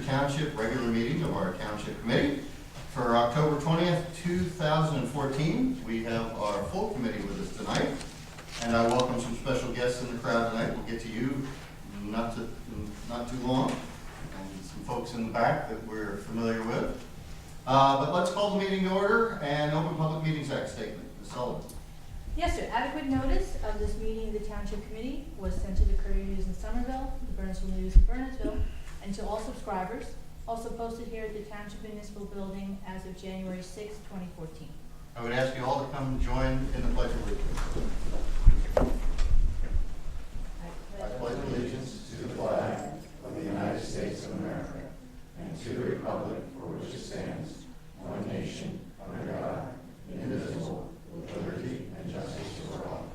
Bedminster Township regular meeting of our Township Committee for October 20th, 2014. We have our full committee with us tonight, and I welcome some special guests in the crowd tonight. We'll get to you not too long, and some folks in the back that we're familiar with. But let's call the meeting to order and open Public Meetings Act statement. Ms. Sullivan. Yes, sir. Adequate notice of this meeting of the Township Committee was sent to the Courier News in Somerville, the Burnsville News in Burnettsville, and to all subscribers. Also posted here at the Township Municipal Building as of January 6, 2014. I would ask you all to come join in the Pledge of Allegiance. I pledge allegiance to the flag of the United States of America and to the republic for which it stands, one nation, under God, indivisible, with liberty and justice for all.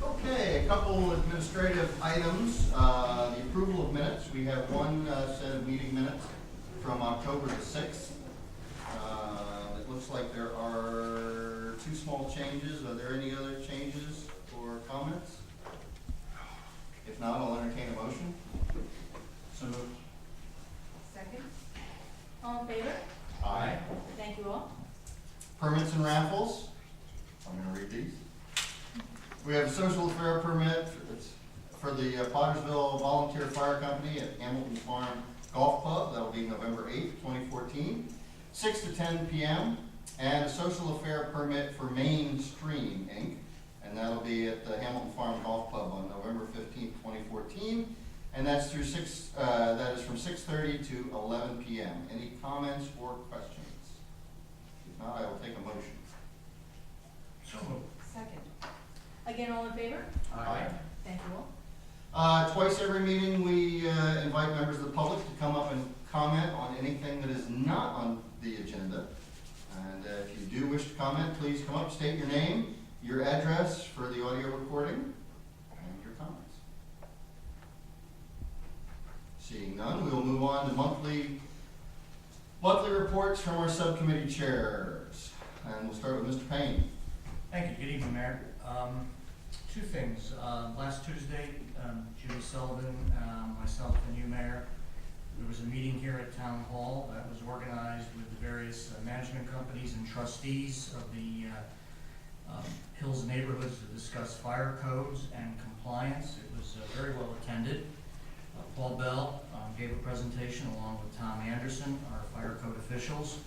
Okay, a couple administrative items. The approval of minutes. We have one set of meeting minutes from October the 6th. It looks like there are two small changes. Are there any other changes or comments? If not, I'll entertain a motion. So moved. Second. All in favor? Aye. Thank you all. Permits and raffles. I'm going to read these. We have a social affair permit for the Pottersville Volunteer Fire Company at Hamilton Farm Golf Club. That'll be November 8th, 2014, 6 to 10 p.m. And a social affair permit for Mainstream, Inc. And that'll be at the Hamilton Farm Golf Club on November 15th, 2014. And that's through that is from 6:30 to 11 p.m. Any comments or questions? If not, I will take a motion. So moved. Second. Again, all in favor? Aye. Thank you all. Twice every meeting, we invite members of the public to come up and comment on anything that is not on the agenda. And if you do wish to comment, please come up, state your name, your address for the audio recording, and your comments. Seeing none, we will move on to monthly reports from our subcommittee chairs. And we'll start with Mr. Payne. Thank you. Good evening, Mayor. Two things. Last Tuesday, Judy Sullivan, myself, and you, Mayor, there was a meeting here at Town Hall that was organized with the various management companies and trustees of the Hills neighborhoods to discuss fire codes and compliance. It was very well attended. Paul Bell gave a presentation along with Tom Anderson, our fire code officials.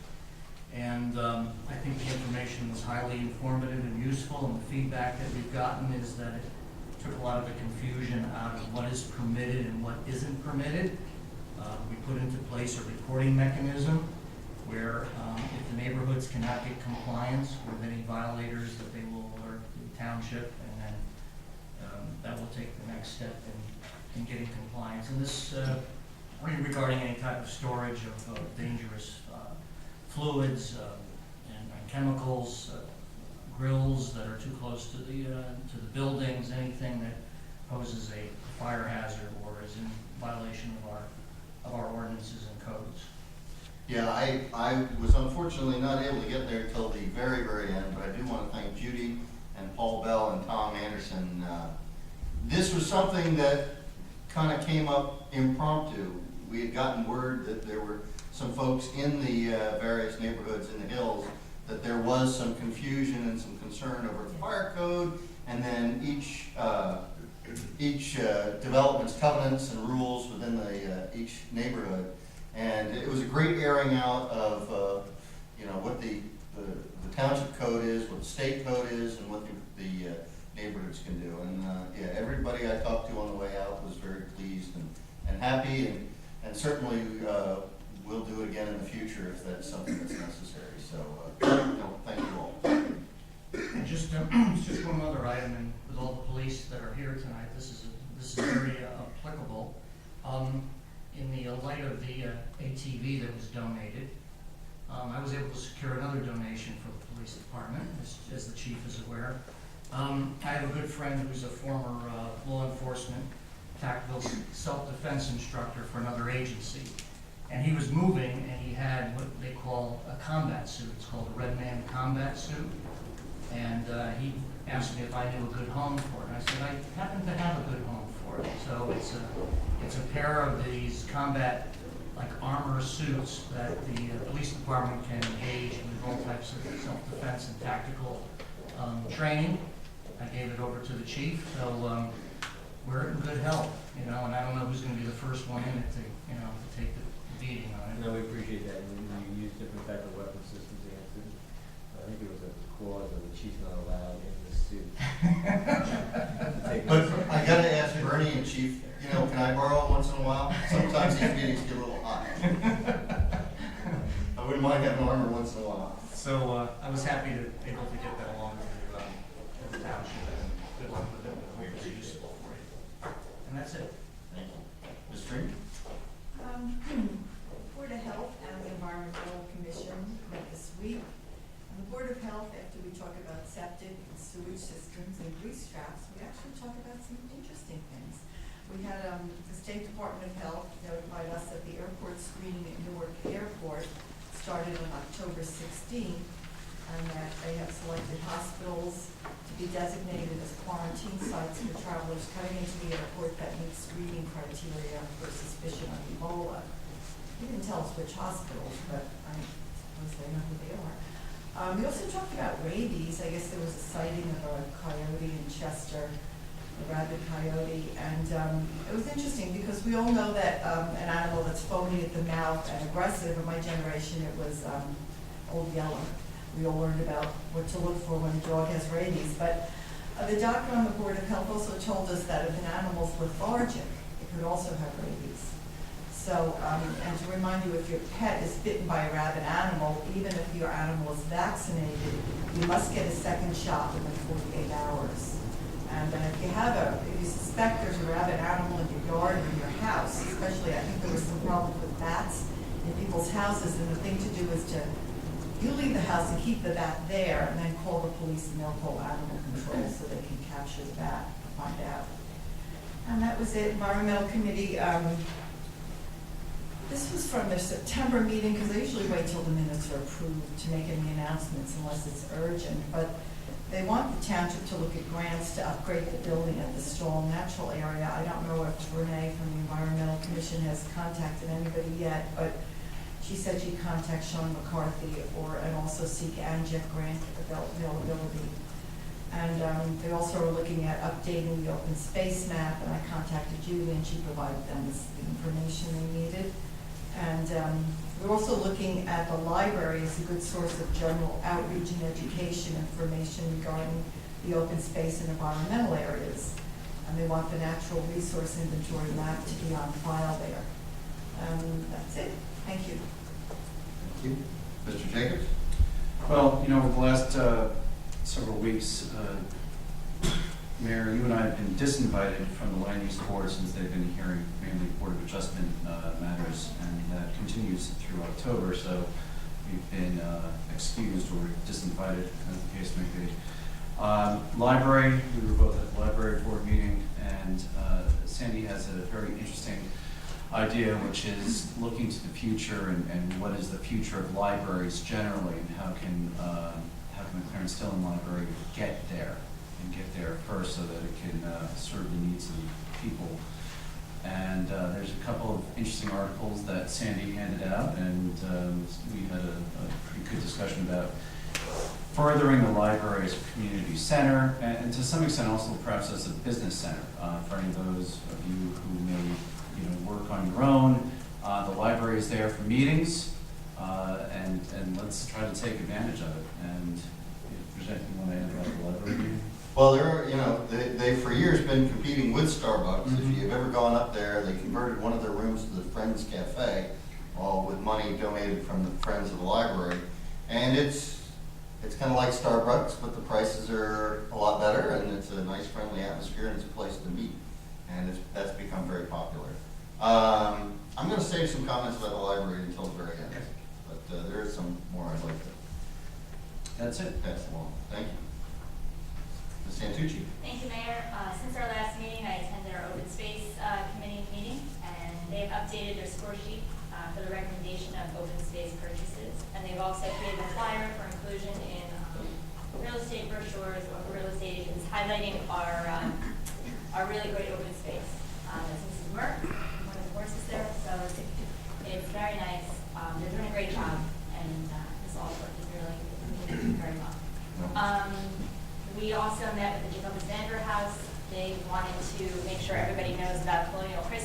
And I think the information was highly informative and useful, and the feedback that we've gotten is that it took a lot of the confusion out of what is permitted and what isn't permitted. We put into place a reporting mechanism where if the neighborhoods cannot get compliance with any violators, that they will alert the township, and then that will take the next step in getting compliance. And this regarding any type of storage of dangerous fluids and chemicals, grills that are too close to the buildings, anything that poses a fire hazard or is in violation of our ordinances and codes. Yeah, I was unfortunately not able to get there till the very, very end, but I do want to thank Judy and Paul Bell and Tom Anderson. This was something that kind of came up impromptu. We had gotten word that there were some folks in the various neighborhoods in the hills that there was some confusion and some concern over the fire code, and then each development's covenants and rules within each neighborhood. And it was a great airing out of what the township code is, what the state code is, and what the neighborhoods can do. And yeah, everybody I talked to on the way out was very pleased and happy, and certainly we'll do it again in the future if that's something that's necessary. So thank you all. And just one other item, and with all the police that are here tonight, this is very applicable. In the light of the ATV that was donated, I was able to secure another donation for the police department, as the chief is aware. I have a good friend who's a former law enforcement tactical self-defense instructor for another agency. And he was moving, and he had what they call a combat suit. It's called a Red Man combat suit. And he asked me if I knew a good home for it. And I said, I happen to have a good home for it. So it's It's a pair of these combat, like armor suits that the police department can engage in all types of self-defense and tactical training. I gave it over to the chief, so we're in good health, you know, and I don't know who's gonna be the first one in it to, you know, to take the beating on it. No, we appreciate that, and you use different type of weapon systems against it. I think it was a clause of the chief not allowed in this suit. But I gotta ask Bernie and Chief, you know, can I borrow it once in a while? Sometimes these meetings get a little hot. I wouldn't mind having armor once in a while. So I was happy to able to get that along with the township, and good luck with it, we it was useful for you. And that's it. Thank you. Ms. Tree? Board of Health and the Environmental Commission met this week. On the Board of Health, after we talk about septic and sewage systems and grease traps, we actually talk about some interesting things. We had the State Department of Health notified us that the airport screening at Newark Airport started on October 16th, and that they have selected hospitals to be designated as quarantine sites for travelers coming into the airport that meet screening criteria for suspicion of Ebola. He didn't tell us which hospitals, but I suppose they know who they are. We also talked about rabies. I guess there was a sighting of a coyote in Chester, a rabid coyote, and it was interesting because we all know that an animal that's foamy at the mouth and aggressive, in my generation it was Old Yeller. We all learned about what to look for when a dog has rabies, but the doctor on the Board of Health also told us that if an animal's lethargic, it could also have rabies. So, and to remind you, if your pet is bitten by a rabid animal, even if your animal is vaccinated, you must get a second shot within 48 hours. And if you suspect there's a rabid animal in your yard or in your house, especially, I think there was some problems with bats in people's houses, and the thing to do is you leave the house and keep the bat there, and then call the police, and they'll call animal control so they can capture the bat and find out. And that was it. Environmental Committee, this was from their September meeting, because they usually wait till the minutes are approved to make any announcements unless it's urgent. But they want the township to look at grants to upgrade the building at the Stall Natural area. I don't know if Renee from the Environmental Commission has contacted anybody yet, but she said she'd contact Sean McCarthy and also seek ANJEC grant availability. And they also are looking at updating the open space map, and I contacted Julie and she provided them with the information they needed. And we're also looking at the library as a good source of general outreach and education information regarding the open space and environmental areas. And they want the natural resource inventory map to be on file there. That's it. Thank you. Thank you. Mr. Jacobs? Well, you know, over the last several weeks, Mayor, you and I have been disinvited from the Land Use Board since they've been hearing mainly Board of Adjustment matters, and that continues through October, so we've been excused or disinvited, as the case may be. Library, we were both at the library board meeting, and Sandy has a very interesting idea, which is looking to the future and what is the future of libraries generally, and how can the Clarence Dillon Library get there first so that it can serve the needs of people. And there's a couple of interesting articles that Sandy handed out, and we had a pretty good discussion about furthering the library as a community center, and to some extent also perhaps as a business center for any of those of you who may work on your own. The library is there for meetings, and let's try to take advantage of it. And if there's anything you want to add about the library meeting? Well, they've for years been competing with Starbucks. Mm-hmm. If you've ever gone up there, they converted one of their rooms to the Friends Cafe, all with money donated from the Friends of the Library. And it's kind of like Starbucks, but the prices are a lot better, and it's a nice, friendly atmosphere, and it's a place to meet. And that's become very popular. I'm going to save some comments about the library until the very end, but there is some more I'd like to That's it. pass along. Thank you. Ms. Santucci? Thank you, Mayor. Since our last meeting, I attended our Open Space Committee meeting, and they've updated their score sheet for the recommendation of open space purchases. And they've also created a flyer for inclusion in real estate brochures or real estate agents highlighting our really great open space. Since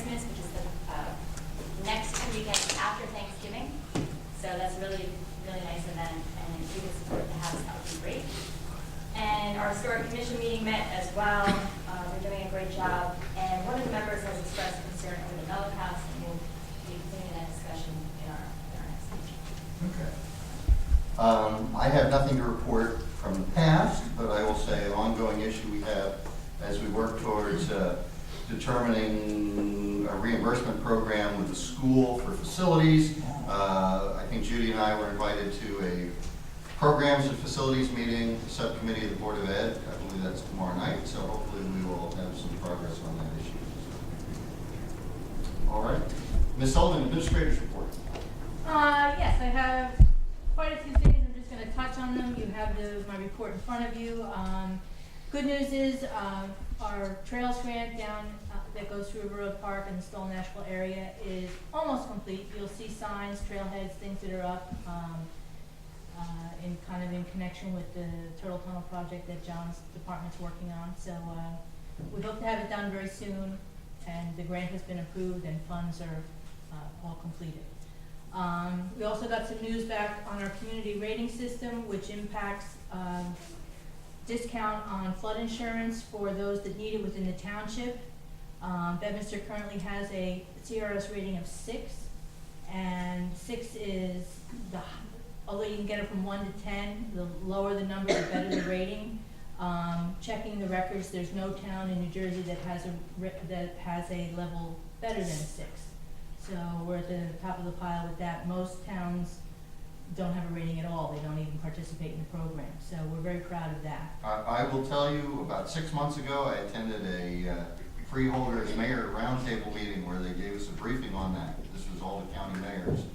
Christmas, which is the next 2 weekends after Thanksgiving. So that's a really, really nice event, and if you could support the house, that would be great. And our historic commission meeting met as well. They're doing a great job. And one of the members has expressed concern over the Mellick House, and we'll be continuing that discussion in our next meeting. Okay. I have nothing to report from the past, but I will say an ongoing issue we have as we work towards determining a reimbursement program with the school for facilities. I think Judy and I were invited to a programs and facilities meeting, the subcommittee of the Board of Ed. I believe that's tomorrow night, so hopefully we will have some progress on that issue. All right. Ms. Sullivan, Administrator's Report. Yes, I have quite a few things. I'm just going to touch on them. You have my report in front of you. Good news is our trails grant down that goes through River Road Park and the Stoll National area is almost complete. You'll see signs, trailheads, things that are up in connection with the Turtle Tunnel project that John's department's working on. So we hope to have it done very soon, and the grant has been approved and funds are all completed. We also got some news back on our community rating system, which impacts discount on flood insurance for those that need it within the township. Bedminster currently has a CRS rating of 6, and 6 is although you can get it from 1 to 10, the lower the number, the better the rating. Checking the records, there's no town in New Jersey that has a level better than 6. So we're at the top of the pile with that. Most towns don't have a rating at all. They don't even participate in the program. So we're very proud of that. I will tell you, about 6 months ago, I attended a Freeholders Mayor Roundtable meeting where they gave us a briefing on that. This was all the county mayors.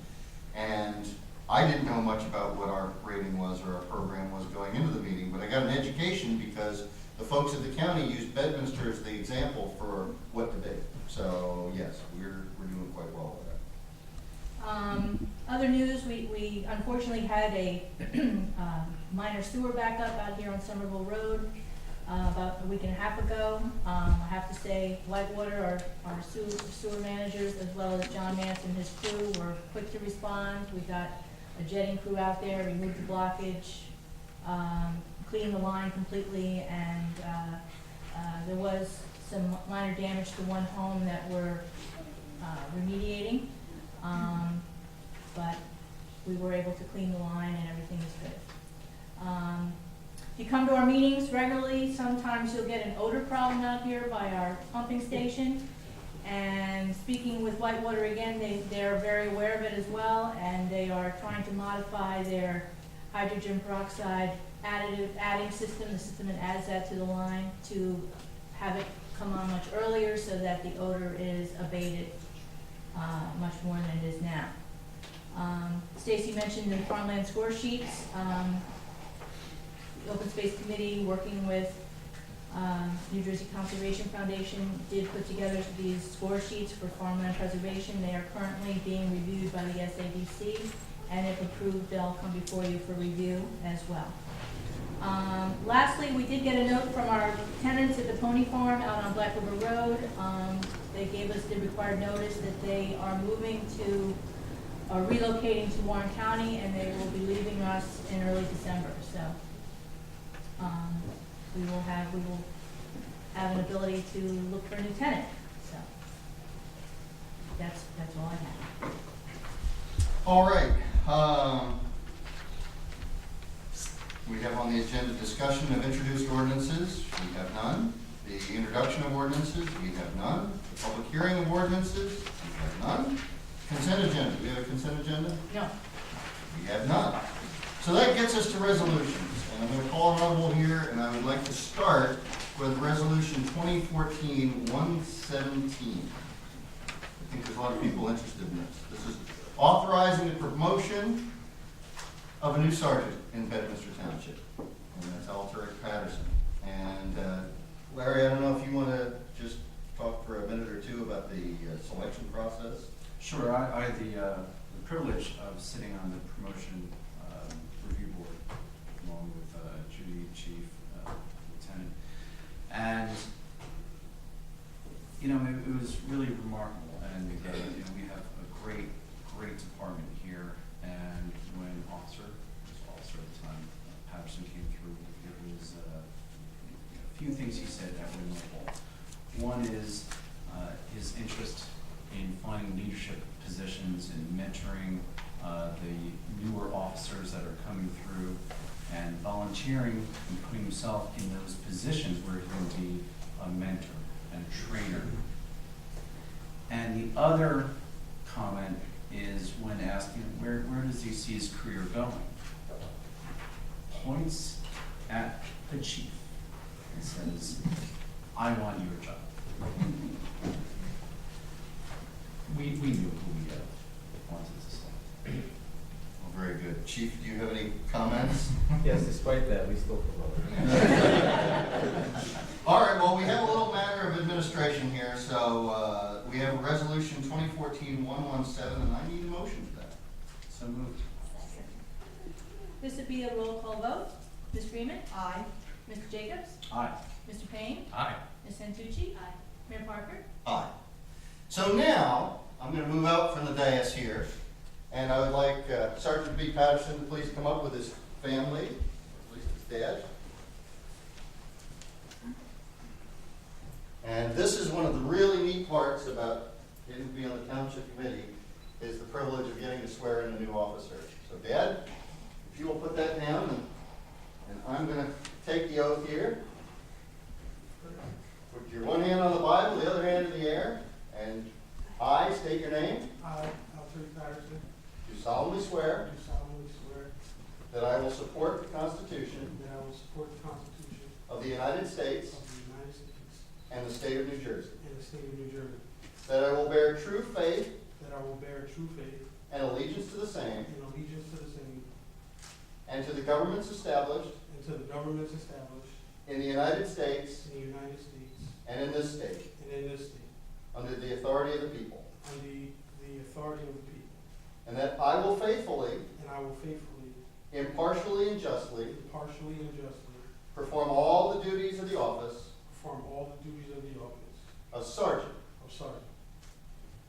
And I didn't know much about what our rating was or our program was going into the meeting, but I got an education because the folks at the county used Bedminster as the example for what to do. So yes, we're doing quite well with that. Other news, we unfortunately had a minor sewer backup out here on Somerville Road about a week and a half ago. I have to say, Whitewater, our sewer managers, as well as John Mance and his crew, were quick to respond. We got a jetting crew out there, removed the blockage, cleaned the line completely, and there was some minor damage to one home that we're remediating, but we were able to clean the line and everything is good. If you come to our meetings regularly, sometimes you'll get an odor problem out here by our pumping station. And speaking with Whitewater again, they're very aware of it as well, and they are trying to modify their hydrogen peroxide adding system, the system that adds that to the line, to have it come on much earlier so that the odor is abated much more than it is now. Stacy mentioned the farmland score sheets. The Open Space Committee, working with New Jersey Conservation Foundation, did put together these score sheets for farmland preservation. They are currently being reviewed by the SADC, and if approved, they'll come before you for review as well. Lastly, we did get a note from our tenants at the Pony Farm out on Black River Road. They gave us the required notice that they are moving to, or relocating to Warren County, and they will be leaving us in early December. So we will have an ability to look for a new tenant. So that's all I have. All right. We have on the agenda discussion of introduced ordinances. We have none. The introduction of ordinances, we have none. The public hearing of ordinances, we have none. Consent agenda, do we have a consent agenda? No. We have none. So that gets us to resolutions. And I'm going to call an audible here, and I would like to start with Resolution 2014-117. I think there's a lot of people interested in this. This is authorizing the promotion of a new sergeant in Bedminster Township, and that's Alteric Patterson. And Larry, I don't know if you want to just talk for a minute or two about the selection process. Sure, I had the privilege of sitting on the promotion review board along with Judy, Chief, Lieutenant, and you know, it was really remarkable, and, you know, we have a great department here, and when Officer at the time, Patterson came through, there was a few things he said that were notable. One is his interest in finding leadership positions and mentoring the newer officers that are coming through, and volunteering and putting himself in those positions where he can be a mentor and a trainer. And the other comment is when asked, you know, where does he see his career going? Points at the chief and says, I want your job. We knew who we wanted to say. Well, very good. Chief, do you have any comments? Yes, despite that, we still promote. All right, well, we have a little matter of administration here, so we have Resolution 2014-117, and I need a motion for that. So moved. This would be a roll call vote. Ms. Freeman? Aye. Mr. Jacobs? Aye. Mr. Payne? Aye. Ms. Santucci? Aye. Mayor Parker? Aye. So now, I'm going to move out from the dais here, and I would like Sergeant B. Patterson to please come up with his family, at least his dad. And this is one of the really neat parts about getting to be on the Township Committee, is the privilege of getting to swear in a new officer. So Dad, if you will put that down, and I'm going to take the oath here. Put your one hand on the Bible, the other hand in the air, and I state your name. I, Alfred Patterson, Do solemnly swear do solemnly swear that I will support the Constitution that I will support the Constitution of the United States of the United States and the state of New Jersey, and the state of New Jersey, that I will bear true faith that I will bear true faith and allegiance to the same, and allegiance to the same, and to the governments established and to the governments established in the United States in the United States and in this state, and in this state, under the authority of the people, under the authority of the people, and that I will faithfully, and I will faithfully, impartially, and justly impartially, and justly perform all the duties of the office perform all the duties of the office of Sergeant of Sergeant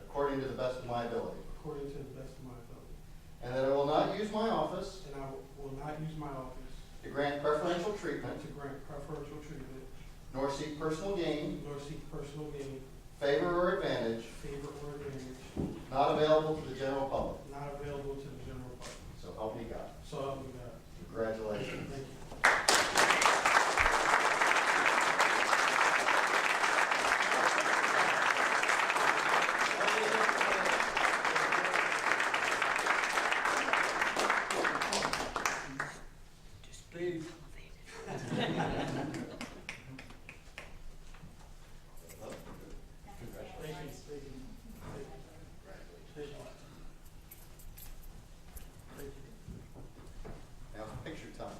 according to the best of my ability, according to the best of my ability, and that I will not use my office and I will not use my office to grant preferential treatment, to grant preferential treatment, nor seek personal gain, nor seek personal gain, favor, or advantage favor, or advantage not available to the general public. not available to the general public. So help me God. So help me God. Congratulations. Thank you. Please. Thank you. Thank you. Thank you. Thank you. Now, picture time.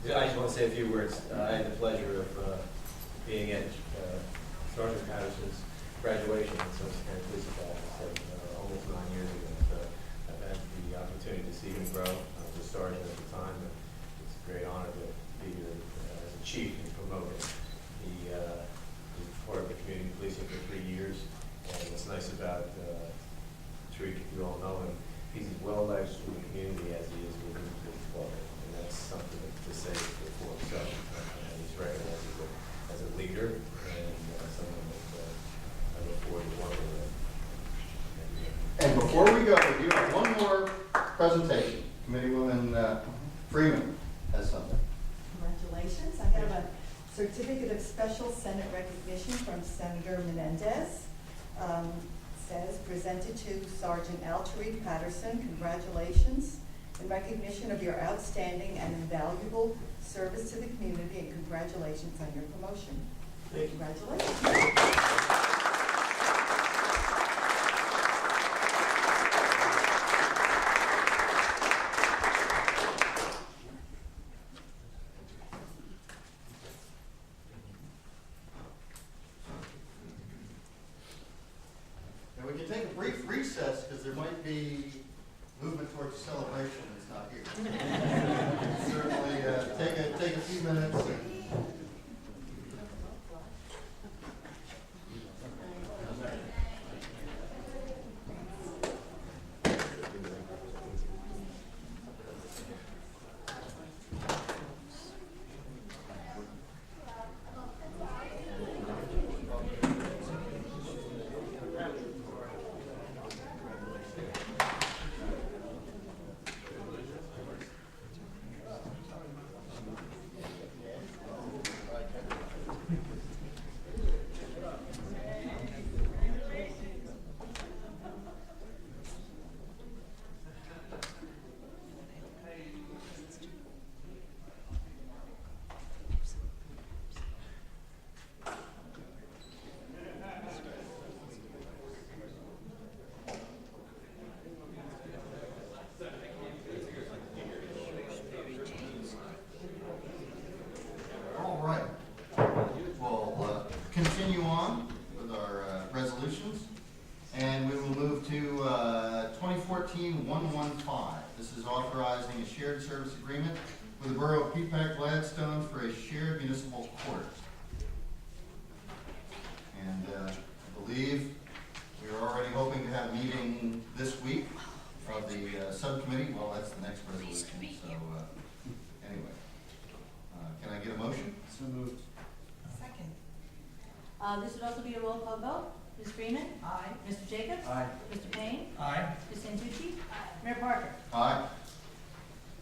I just want to say a few words. I had the pleasure of being at Sergeant Patterson's graduation at Sussex County Police Academy almost 9 years ago. So I've had the opportunity to see him grow. I was a sergeant at the time, and it's a great honor to be here as a chief and promoted. He was part of the community policing for 3 years, and what's nice about Tariq, you all know him, he's as well liked in the community as he is within the police department. And that's something to say for himself. He's recognized as a leader and someone that I look forward to working with. And before we go, we do have one more presentation. Committeewoman Freeman has something. Congratulations. I have a certificate of special Senate recognition from Senator Menendez. Says, presented to Sergeant Al Tariq Patterson. Congratulations in recognition of your outstanding and invaluable service to the community, and congratulations on your promotion. Thank you. Congratulations. and it's not here. Certainly, take a few minutes. All right. We'll continue on with our resolutions, and we will move to 2014-115. This is authorizing a shared service agreement with the Borough of Peapack Gladstone for a shared municipal court. And I believe we are already hoping to have a meeting this week of the subcommittee. Well, that's the next resolution, so anyway. Can I get a motion? So moved. Second. This would also be a roll call vote. Ms. Freeman? Aye. Mr. Jacobs? Aye. Mr. Payne? Aye. Ms. Santucci? Mayor Parker? Aye.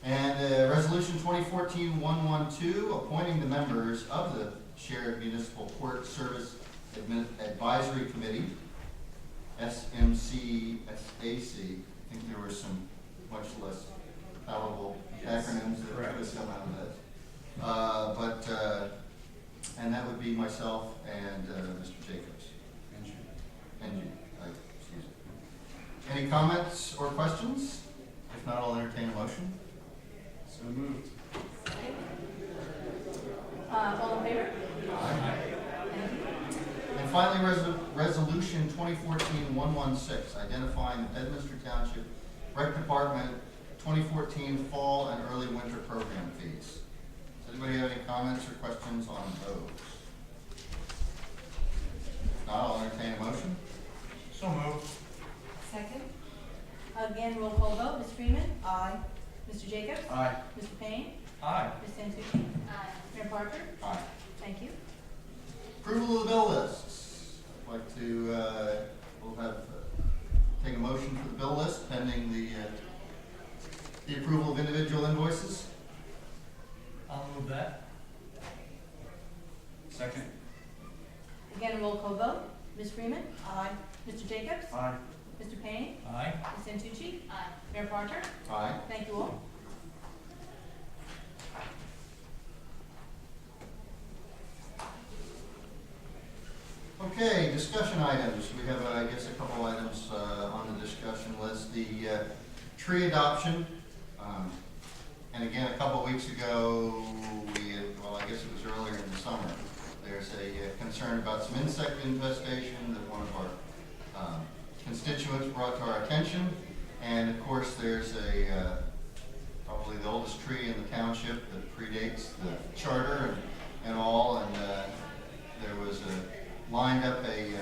And Resolution 2014-112, appointing the members of the Shared Municipal Court Service Advisory Committee, SMCSAC. I think there were some much less palatable acronyms that could have come out of that. And that would be myself and Mr. Jacobs. And you, excuse me. Any comments or questions? If not, I'll entertain a motion. So moved. All in favor? Aye. Thank you. And finally, Resolution 2014-116, identifying the Bedminster Township Rec Department 2014 Fall and Early Winter Program fees. Does anybody have any comments or questions on those? If not, I'll entertain a motion. So moved. Second. Again, roll call vote. Ms. Freeman? Aye. Mr. Jacobs? Aye. Mr. Payne? Aye. Ms. Santucci? Aye. Mayor Parker? Aye. Thank you. Approval of the bill lists. I'd like to, we'll have, take a motion for the bill list pending the approval of individual invoices. I'll move that. Second. Again, a roll call vote. Ms. Freeman? Aye. Mr. Jacobs? Aye. Mr. Payne? Aye. Ms. Santucci? Aye. Mayor Parker? Aye. Thank you all. Okay, discussion items. We have, I guess, a couple items on the discussion list. The tree adoption. And again, a couple weeks ago, well, I guess it was earlier in the summer, there's a concern about some insect infestation that one of our constituents brought to our attention. And of course, there's probably the oldest tree in the township that predates the charter and all. And there was lined up a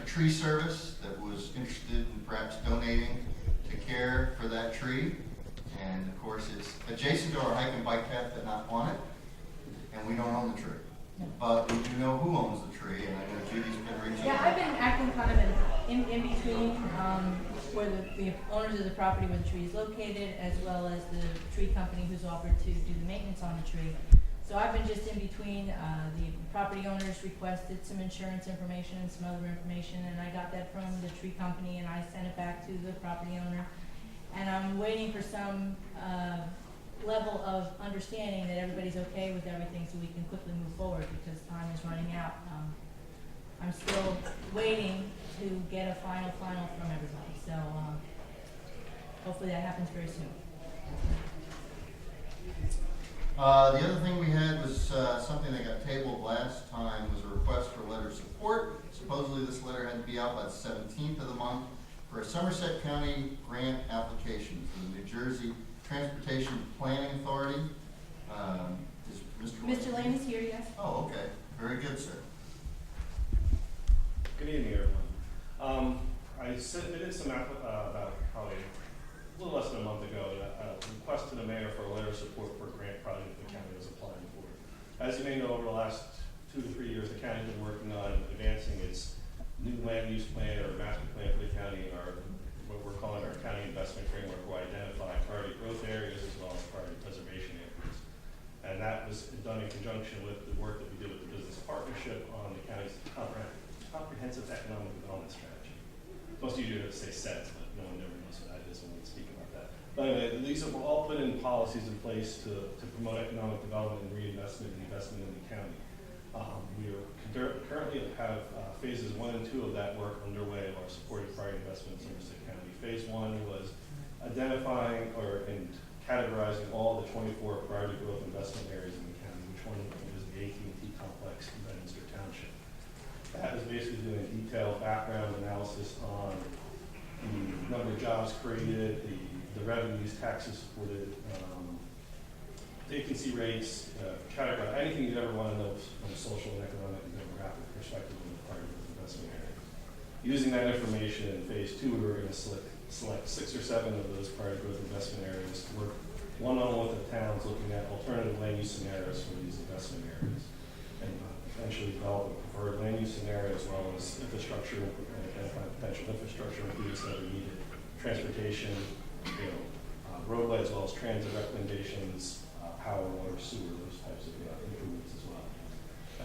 tree service that was interested in perhaps donating to care for that tree. And of course, it's adjacent to our hike and bike path, but not on it. And we don't own the tree. But we do know who owns the tree, and I know Judy's been reaching Yeah, out. I've been acting kind of in between, where the owners of the property where the tree is located, as well as the tree company who's offered to do the maintenance on the tree. So I've been just in between. The property owners requested some insurance information and some other information, and I got that from the tree company, and I sent it back to the property owner. And I'm waiting for some level of understanding that everybody's okay with everything so we can quickly move forward because time is running out. I'm still waiting to get a final from everybody. So hopefully that happens very soon. The other thing we had was something that got tabled last time was a request for a letter of support. Supposedly this letter had to be out by the 17th of the month for a Somerset County grant application for the New Jersey Transportation Planning Authority. Is Mr. Lane is here, yes. Oh, okay. Very good, sir. Good evening, everyone. I submitted some, about probably a little less than a month ago, a request to the mayor for a letter of support for a grant project the county was applying for. As you may know, over the last 2 to 3 years, the county's been working on advancing its new land use plan or master plan for the county, or what we're calling our county investment framework, where we identify priority growth areas as well as priority preservation areas. And that was done in conjunction with the work that we did with the business partnership on the county's comprehensive economic development strategy. Most of you do say SEDS, but no one ever knows what that is when we speak about that. But anyway, these have all put in policies in place to promote economic development and reinvestment and investment in the county. We currently have phases 1 and 2 of that work underway of our supporting priority investments in Somerset County. Phase 1 was identifying and categorizing all the 24 priority growth investment areas in the county, which one is the AT&T complex in Bedminster Township. That is basically doing a detailed background analysis on the number of jobs created, the revenues, taxes supported, vacancy rates, category, anything you'd ever want to know from a social and economic and demographic perspective in the priority growth investment area. Using that information in phase 2, we were going to select 6 or 7 of those priority growth investment areas to work one-on-one with the towns looking at alternative land use scenarios for these investment areas, and eventually develop a preferred land use scenario as well as infrastructure and identify potential infrastructure improvements that are needed, transportation, roadway as well as transit recommendations, power, water, sewer, those types of improvements as well.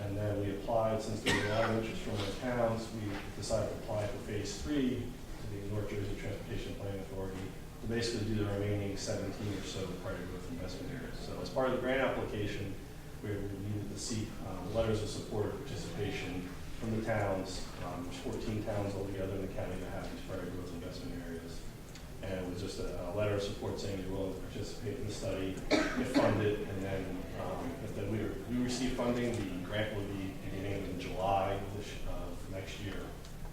And then we applied, since there was a lot of interest from the towns, we decided to apply for phase 3 to the North Jersey Transportation Planning Authority to basically do the remaining 17 or so priority growth investment areas. So as part of the grant application, we needed to seek letters of support or participation from the towns. There's 14 towns altogether in the county that have these priority growth investment areas. And it was just a letter of support saying you're willing to participate in the study, if funded, and then if then we receive funding, the grant will be beginning in July of next year,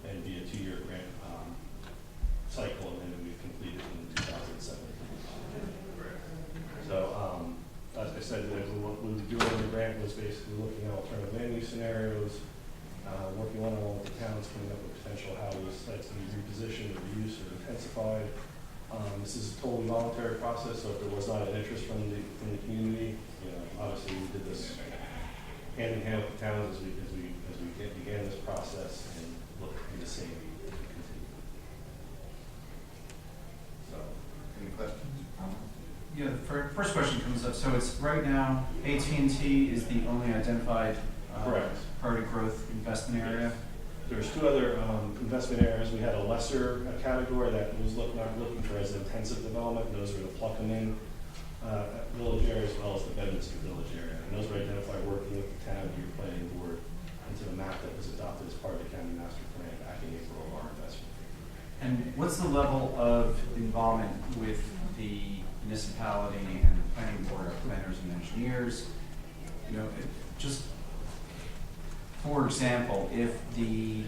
and be a 2-year grant cycle, and then we completed in 2017. So, as I said, what we were doing in the grant was basically looking at alternative land use scenarios, working one-on-one with the towns, coming up with potential how those sites can be repositioned or reused or intensified. This is a totally voluntary process, so if there was not an interest from the community, obviously we did this hand in hand with the towns as we began this process and look to do the same as we continue. So, Any questions? Yeah, the first question comes up. So it's right now, AT&T is the only identified correct. priority growth investment area. There's 2 other investment areas. We had a lesser category that was not looking for as intensive development. Those are the Pluckamin village area as well as the Bedminster village area. And those were identified working with the town and your planning board into the map that was adopted as part of the county master plan back in April of our investment. And what's the level of involvement with the municipality and the planning board of planners and engineers? Just for example, if the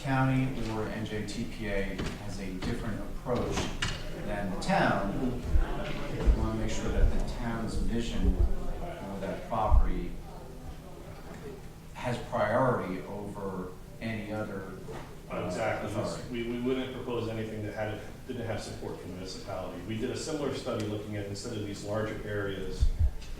county or NJTPA has a different approach than the town, we want to make sure that the town's vision of that property has priority over any other Exactly. authority. We wouldn't propose anything that didn't have support from the municipality. We did a similar study looking at, instead of these larger areas,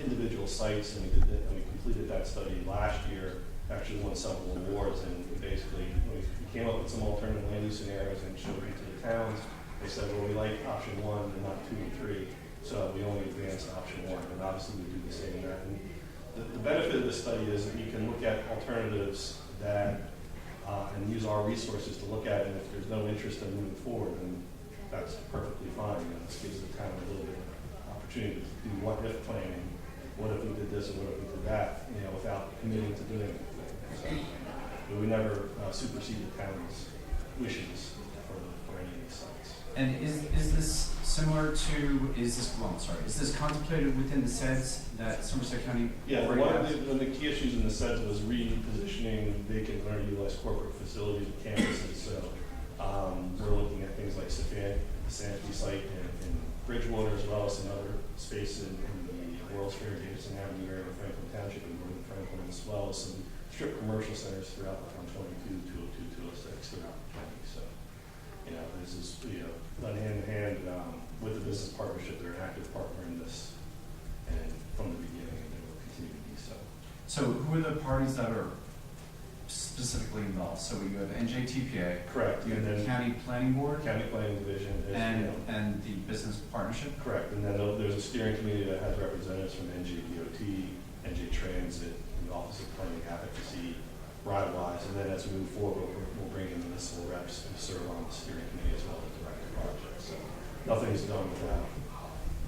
individual sites, and we completed that study last year. Actually won several awards, and basically we came up with some alternative land use scenarios and showed them to the towns. They said, well, we like option 1 and not 2 and 3, so we only advanced option 1, and obviously we do the same in that. And the benefit of this study is that you can look at alternatives that and use our resources to look at it, and if there's no interest in moving forward, then that's perfectly fine. This gives the town a little bit of opportunity to do what-if planning. What if we did this and what if we did that, without committing to doing it. So, but we never supersede the town's wishes for any of these sites. And is this similar to, is this contemplated within the SEDS that Somerset County? Yeah, already one has? of the key issues in the SEDS was repositioning vacant or underutilized corporate facilities and campuses. So we're looking at things like the Sanity site in Bridgewater, as well as some other space in the World's Fair, Davidson Avenue area of Franklin Township and Northern Franklin, as well as some strip commercial centers throughout the town, 22, 202, 206, throughout the county. So, you know, this is, you know, done hand in hand with the business partnership. They're an active partner in this, and from the beginning, and they will continue to be so. So who are the parties that are specifically involved? So you have NJTPA. Correct. You have And the then County Planning Board. County Planning Division. is, you know, And the Business Partnership. correct. And then there's a steering committee that has representatives from NJDOT, NJ Transit, and the Office of Planning Advocacy, Ride-Wise. And then as we move forward, we'll bring in municipal reps and serve on the steering committee as well as direct the project. So nothing's done without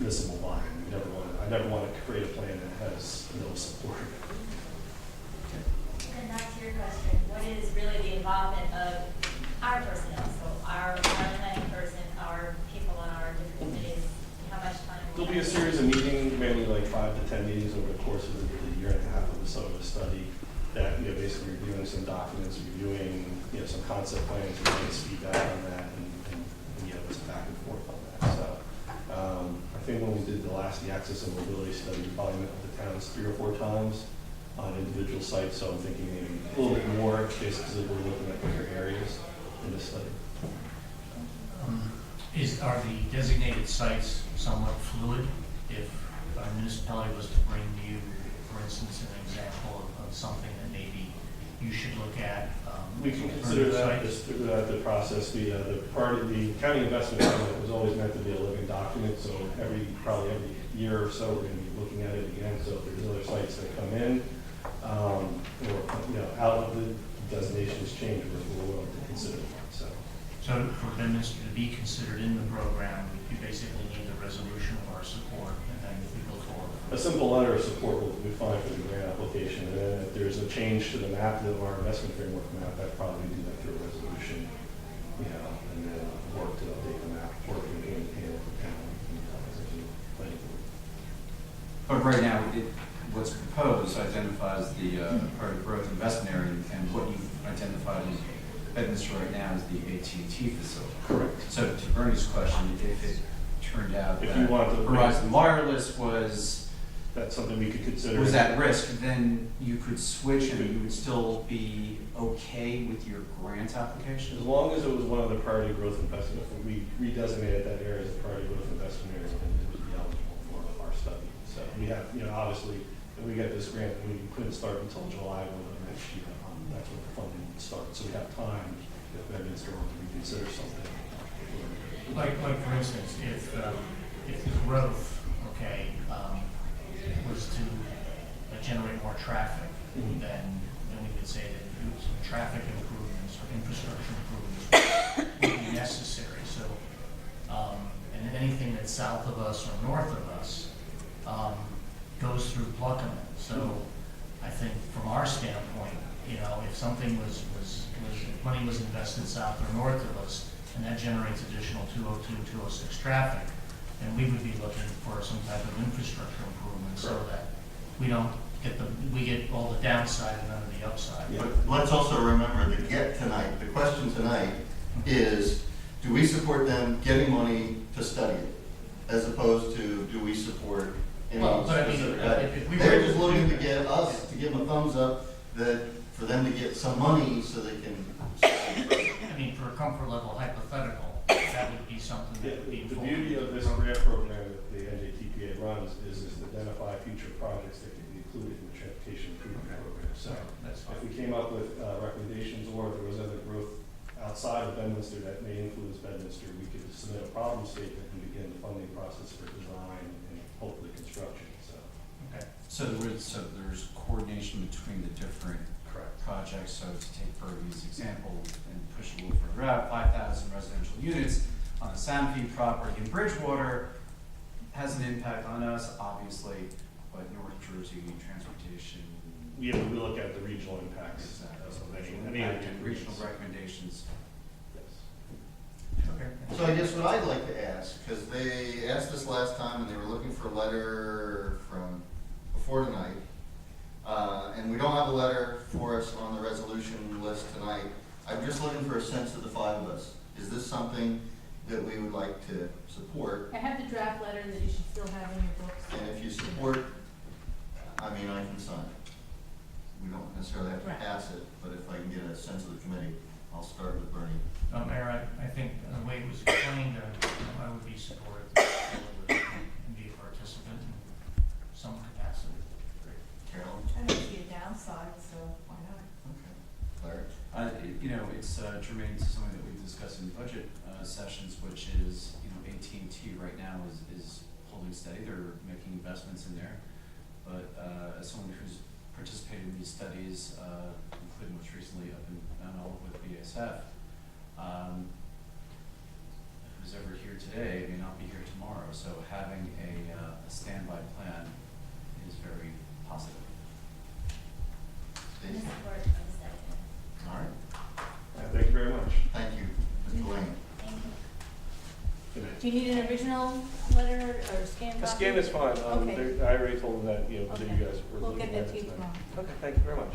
municipal buy-in. I never want to create a plan that has no support. And back to your question, what is really the involvement of our personnel? So our planning person, our people on our different committees, how much time? There'll be a series of meetings, mainly like 5 to 10 meetings over the course of the year and a half of the study, that, you know, basically reviewing some documents, reviewing, you know, some concept plans, getting feedback on that, and you know, it's back and forth on that. So I think when we did the access and mobility study, we probably met with the towns 3 or 4 times on individual sites. So I'm thinking maybe a little bit more, basically we're looking at different areas in this study. Are the designated sites somewhat fluid? If a municipality was to bring you, for instance, an example of something that maybe you should look at? We can consider that just throughout the process. The part of the county investment plan was always meant to be a living document, so probably every year or so, we're going to be looking at it again. So if there's other sites that come in, or, you know, out of the designations change, we're willing to consider it. So for Bedminster to be considered in the program, you basically need the resolution of our support, and then we go forward. A simple letter of support will be fine for the grant application. And then if there's a change to the map, of our investment framework map, I'd probably do that through a resolution, you know, and then work to update the map, working hand in hand with the county, as a planning board. But right now, what's proposed identifies the part of growth investment area, and what you've identified in Bedminster right now is the AT&T facility. Correct. So to Bernie's question, if it turned out If that you want to- Verizon Wireless was That's something we could consider. at risk, then you could switch and you would still be okay with your grant application? As long as it was one of the priority growth investment, if we redesignated that area as a priority growth investment area, then it would be eligible for our study. So we have, you know, obviously, if we get this grant, we couldn't start until July of next year. That's when the funding would start. So we have time if Bedminster wants to reconsider something. Like for instance, if the growth, okay, was to generate more traffic, then we could say that some traffic improvements or infrastructure improvements would be necessary. So, and anything that's south of us or north of us goes through Pluckerman. So I think from our standpoint, you know, if something if money was invested south or north of us, and that generates additional 202, 206 traffic, then we would be looking for some type of infrastructure improvement so that we don't we get all the downside and none of the upside. But let's also remember the question tonight is, do we support them getting money to study it? As opposed to, do we support any Well, but I mean, specific? if we They're were just to looking do to get us to give them a thumbs up for them to get some money so they can. I mean, for a comfort level hypothetical, that would be something that would be. The beauty of this grant program that the NJTPA runs is to identify future projects that can be included in the transportation improvement program. So That's fine. if we came up with recommendations, or if there was other growth outside of Bedminster that may influence Bedminster, we could submit a problem statement and begin the funding process for design and hopefully construction. So Okay. So there's coordination between the different correct. projects. So to take Bertie's example and push a little further out, 5,000 residential units on the Sanofi property in Bridgewater has an impact on us, obviously, but North Jersey transportation. We have to look at the regional impacts of any of the and regional recommendations. Yes. Okay. So I guess what I'd like to ask, because they asked us last time and they were looking for a letter from before tonight, and we don't have a letter for us on the resolution list tonight. I'm just looking for a sense of the 5 of us. Is this something that we would like to support. I have the draft letter that you should still have in your books. And if you support, I mean, I can sign it. We don't necessarily have to Right. pass it, but if I can get a sense of the committee, I'll start with Bernie. Mayor, I think the way it was explained, I would be supportive and be a participant in some capacity. Carolyn? I don't see a downside, so why not? Okay. Larry? You know, it's germane to something that we've discussed in budget sessions, which is, you know, AT&T right now is holding steady. They're making investments in there. But as someone who's participated in these studies, including most recently up in Mount Olive with BASF, who's ever here today may not be here tomorrow. So having a standby plan is very positive. In Steve? support of the study. All right. Thank you very much. Thank you, Mr. Lane. Thank you. Good night. Do you need an original letter or scanned A copy? scan is fine. Okay. I already told them that, that Okay. you guys were We'll looking get at that to it you tonight. tomorrow. Okay, thank you very much.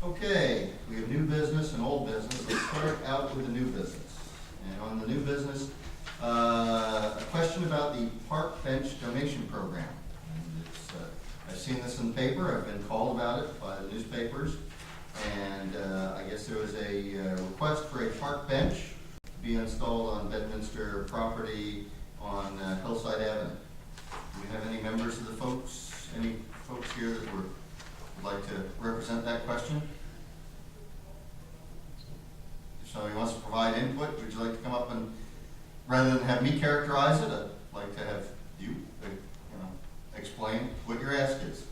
Okay, we have new business and old business. Let's start out with the new business. And on the new business, a question about the park bench donation program. And it's, I've seen this in the paper, I've been called about it by the newspapers. And I guess there was a request for a park bench to be installed on Bedminster property on Hillside Avenue. Do we have any members of the any folks here that would like to represent that question? If somebody wants to provide input, would you like to come up and, rather than have me characterize it, I'd like to have you, explain what your ask is.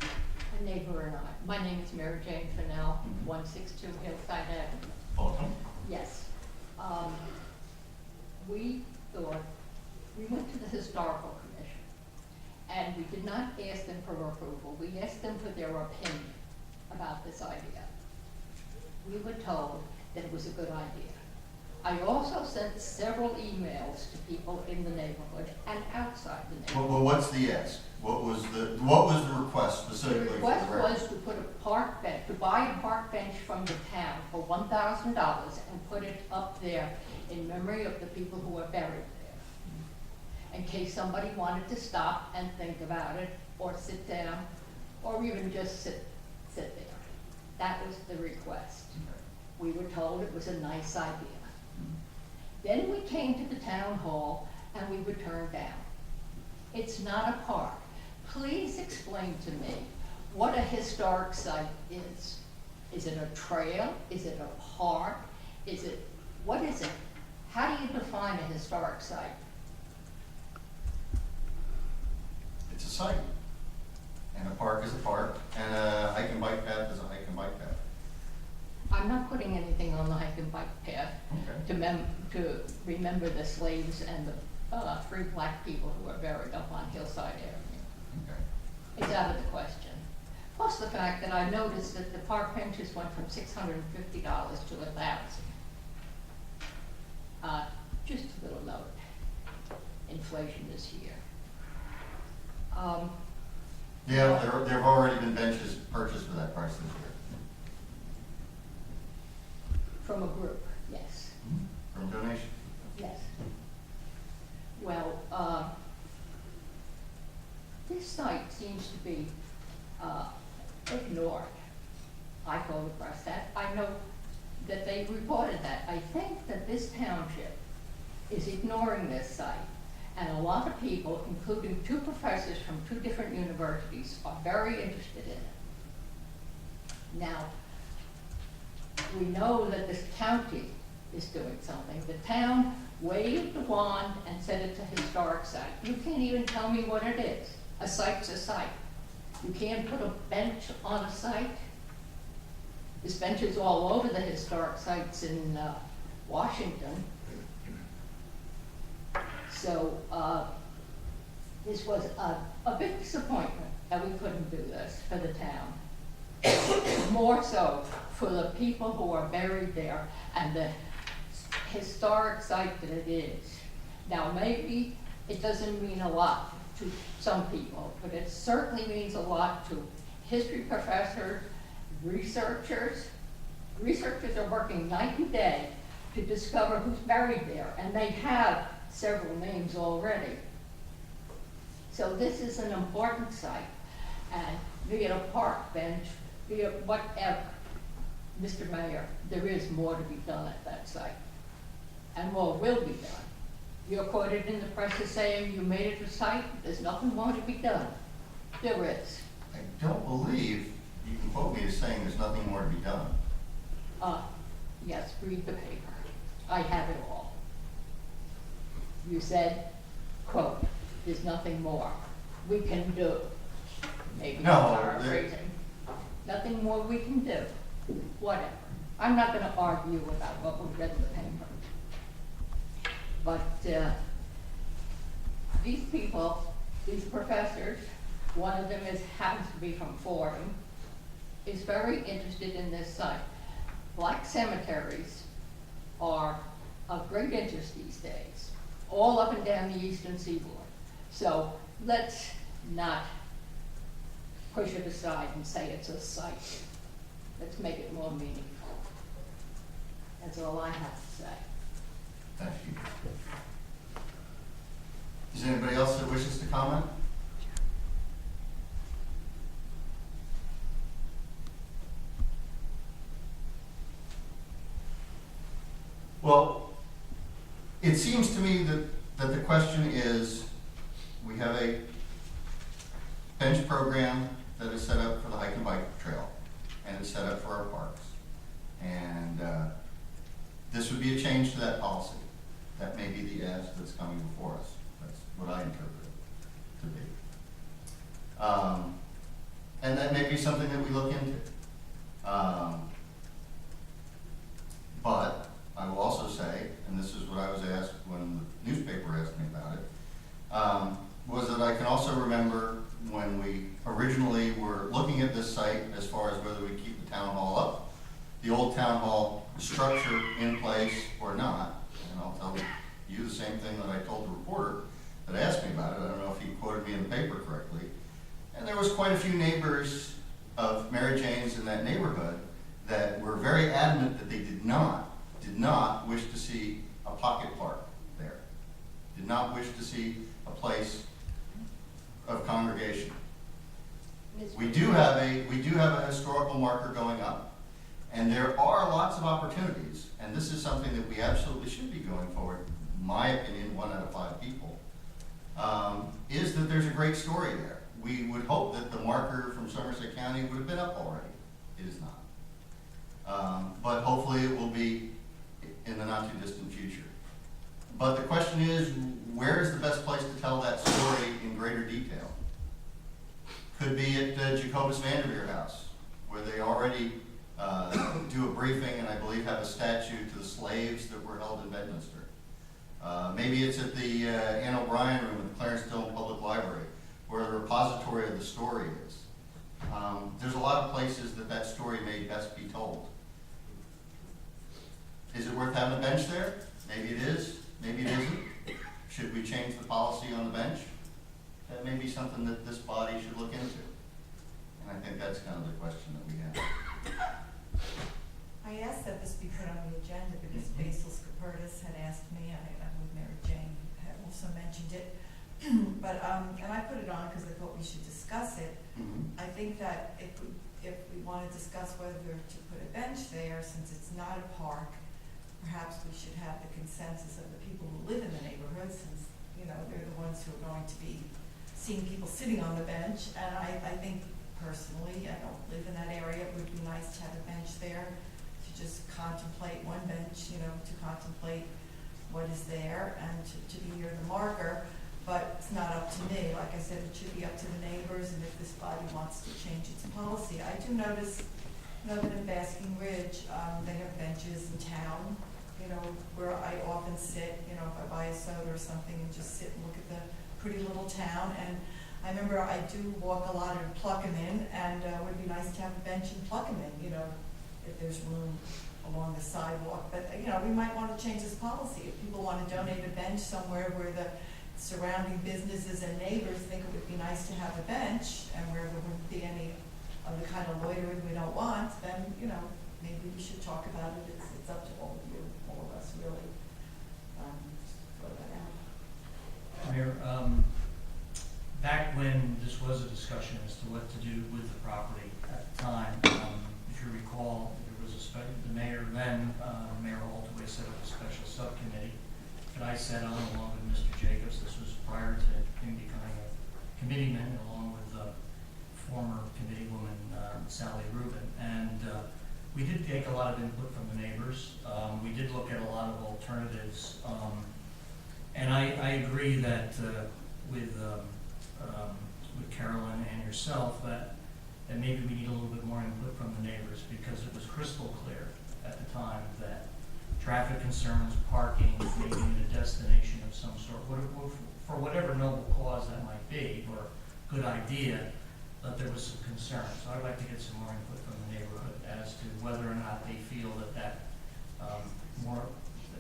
A neighbor and I. My name is Mary Jane Fennell, 162 Hillside Avenue. Welcome. Yes. We thought, we went to the Historical Commission, and we did not ask them for approval. We asked them for their opinion about this idea. We were told that it was a good idea. I also sent several emails to people in the neighborhood and outside the neighborhood. Well, what's the ask? What was the request The specifically? request for the record? was to put a park bench, to buy a park bench from the town for $1,000 and put it up there in memory of the people who are buried there. In case somebody wanted to stop and think about it, or sit down, or even just sit there. That was the request. We were told it was a nice idea. Then we came to the town hall and we were turned down. It's not a park. Please explain to me what a historic site is. Is it a trail? Is it a park? What is it? How do you define a historic site? It's a site. And a park is a park, and a hike and bike path is a hike and bike path. I'm not putting anything on the hike and bike path Okay. to remember the slaves and the 3 black people who are buried up on Hillside Avenue. Okay. It's out of the question. Plus the fact that I noticed that the park benches went from $650 to $1,000. Just a little note. Inflation this year. Yeah, there have already been benches purchased for that price this year. From a group, yes, From donation. yes. Well, this site seems to be ignored. I photographed that. I know that they reported that. I think that this township is ignoring this site. And a lot of people, including 2 professors from 2 different universities, are very interested in it. Now, we know that this county is doing something. The town waved the wand and said it's a historic site. You can't even tell me what it is. A site's a site. You can't put a bench on a site. There's benches all over the historic sites in Washington. So this was a big disappointment that we couldn't do this for the town. More so for the people who are buried there and the historic site that it is. Now, maybe it doesn't mean a lot to some people, but it certainly means a lot to history professors, Researchers are working night and day to discover who's buried there, and they have several names already. So this is an important site, and be it a park bench, be it whatever, Mr. Mayor, there is more to be done at that site, and more will be done. You're quoted in the press as saying you made it a site, there's nothing more to be done. There is. I don't believe you can quote me as saying there's nothing more to be done. Yes, read the paper. I have it all. You said, quote, there's nothing more we can do. Maybe No, I'm paraphrasing. Nothing more we can do. Whatever. I'm not gonna argue about what we read in the paper. But, these people, these professors, one of them happens to be from Fordham, is very interested in this site. Black cemeteries are of great interest these days, all up and down the eastern seaboard. So let's not push it aside and say it's a site. Let's make it more meaningful. That's all I have to say. Thank you. Is there anybody else that wishes to comment? Well, it seems to me that the question is, we have a bench program that is set up for the hike and bike trail, and it's set up for our parks. And this would be a change to that policy. That may be the ask that's coming before us. That's what I interpret it to be. And that may be something that we look into. But I will also say, and this is what I was asked when the newspaper asked me about it, was that I can also remember when we originally were looking at this site as far as whether we keep the town hall up, the old town hall structure in place or not. And I'll tell you the same thing that I told the reporter that asked me about it. I don't know if he quoted me in the paper correctly. And there was quite a few neighbors of Mary Jane's in that neighborhood that were very adamant that they did not wish to see a pocket park there. Did not wish to see a place of congregation. We do have a historical marker going up, and there are lots of opportunities, and this is something that we absolutely should be going forward. In my opinion, 1 out of 5 people, is that there's a great story there. We would hope that the marker from Somerset County would have been up already. It is not. But hopefully it will be in the not too distant future. But the question is, where is the best place to tell that story in greater detail? Could be at Jacobus Vanderveer House, where they already do a briefing and I believe have a statue to the slaves that were held in Bedminster. Maybe it's at the Ann O'Brien Room at the Clarence Dillon Public Library, where the repository of the story is. There's a lot of places that story may best be told. Is it worth having a bench there? Maybe it is, maybe it isn't. Should we change the policy on the bench? That may be something that this body should look into. And I think that's kind of the question that we have. I asked that this be put on the agenda because Basil Scopertis had asked me, I believe Mary Jane had also mentioned it. But, and I put it on because I thought we should discuss it. I think that if we want to discuss whether to put a bench there, since it's not a park, perhaps we should have the consensus of the people who live in the neighborhood, since, you know, they're the ones who are going to be seeing people sitting on the bench. And I think personally, I don't live in that area, it would be nice to have a bench there to just contemplate one bench, you know, to contemplate what is there and to be near the marker. But it's not up to me. Like I said, it should be up to the neighbors, and if this body wants to change its policy. I do notice, you know, that in Basking Ridge, they have benches in town, you know, where I often sit, you know, if I buy a soda or something and just sit and look at the pretty little town. And I remember I do walk a lot in Pluckerman, and it would be nice to have a bench in Pluckerman, you know, if there's room along the sidewalk. But, you know, we might want to change this policy. If people want to donate a bench somewhere where the surrounding businesses and neighbors think it would be nice to have a bench, and where there wouldn't be any of the kind of loitering we don't want, then, you know, maybe we should talk about it. It's up to all of you, all of us, really. Just throw that out. Mayor, back when this was a discussion as to what to do with the property at the time, if you recall, there was the mayor then, Mayor Altaway set up a special subcommittee that I sat on along with Mr. Jacobs. This was prior to him becoming a committeeman, along with former committeewoman Sally Rubin. And we did take a lot of input from the neighbors. We did look at a lot of alternatives. And I agree that with Carolyn and yourself that maybe we need a little bit more input from the neighbors, because it was crystal clear at the time that traffic concerns, parking, maybe a destination of some sort, for whatever noble cause that might be, or good idea, that there was some concern. So I'd like to get some more input from the neighborhood as to whether or not they feel that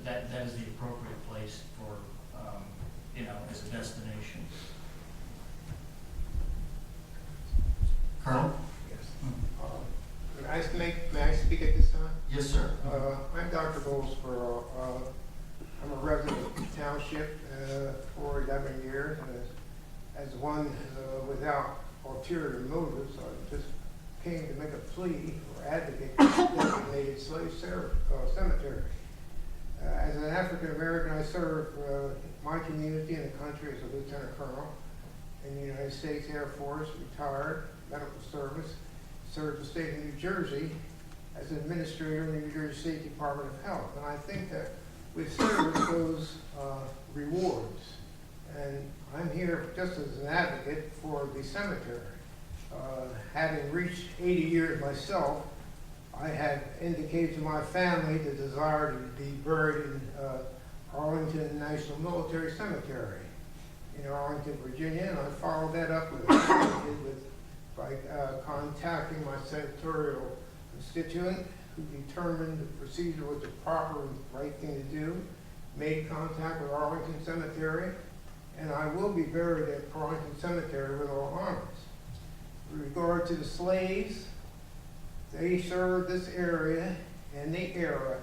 that is the appropriate place for, as a destination. Colonel? Yes. May I speak at this time? Yes, sir. I'm Dr. Goldsboro. I'm a resident of Township for 11 years, and as one without ulterior motives, I just came to make a plea or advocate for the designated slave cemetery. As an African American, I serve my community and the country as a lieutenant colonel in the United States Air Force, retired, medical service, served the state of New Jersey as an administrator in the New Jersey State Department of Health. And I think that with service goes rewards. And I'm here just as an advocate for the cemetery. Having reached 80 years myself, I had indicated to my family the desire to be buried in Arlington National Military Cemetery in Arlington, Virginia, and I followed that up by contacting my senatorial constituent, who determined the procedure was the proper and right thing to do, made contact with Arlington Cemetery, and I will be buried at Arlington Cemetery with all honors. With regard to the slaves, they served this area and the era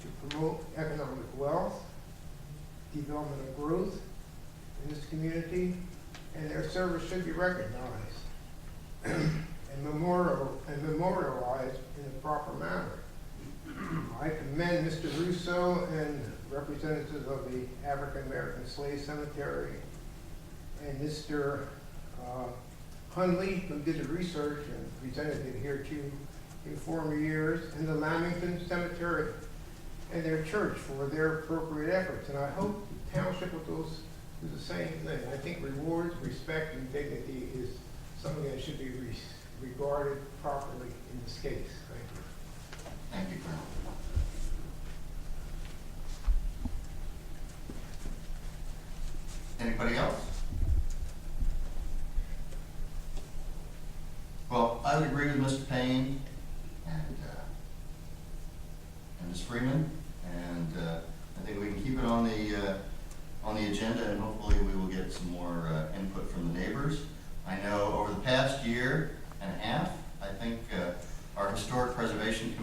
to promote economic wealth, development of growth in this community, and their service should be recognized and memorialized in a proper manner. I commend Mr. Russo and representatives of the African American Slave Cemetery and Mr. Hundley, who did the research and presented it here to you in former years, and the Lamington Cemetery and their church for their appropriate efforts. And I hope the township will do the same thing. I think rewards, respect, and dignity is something that should be regarded properly in this case. Thank you. Thank you, Colonel. Anybody else? Well, I would agree with Mr. Payne and Ms. Freeman, and I think we can keep it on the agenda, and hopefully we will get some more input from the neighbors. I know over the past year and a half, I think our Historic Preservation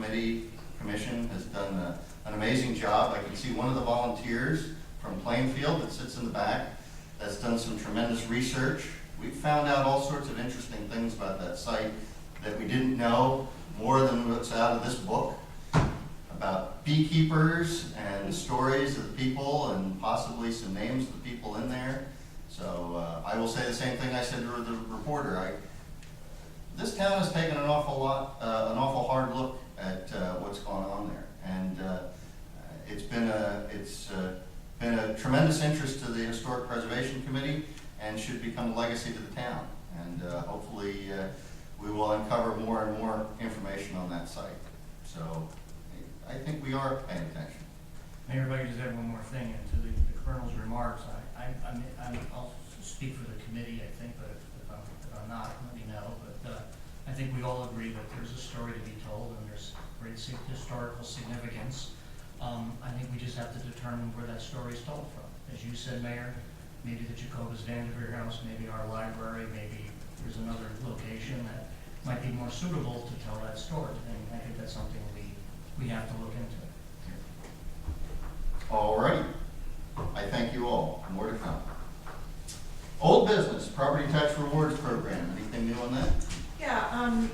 Commission has done an amazing job. I can see one of the volunteers from Plainfield that sits in the back that's done some tremendous research. We found out all sorts of interesting things about that site that we didn't know, more than what's out of this book, about beekeepers and the stories of the people and possibly some names of the people in there. So I will say the same thing I said to the reporter. This town has taken an awful hard look at what's going on there, and it's been a tremendous interest to the Historic Preservation Committee, and should become a legacy to the town. And hopefully we will uncover more and more information on that site. So I think we are paying attention. Mayor, if I could just add one more thing, and to the Colonel's remarks, I'll speak for the committee, I think, but if I'm not, let me know. But I think we all agree that there's a story to be told, and there's great historical significance. I think we just have to determine where that story is told from. As you said, Mayor, maybe the Jacobus Vanderveer House, maybe our library, maybe there's another location that might be more suitable to tell that story. And I think that's something we have to look into. All righty. I thank you all. More to come. Old business, property tax rewards program. Anything new on that? Yeah, I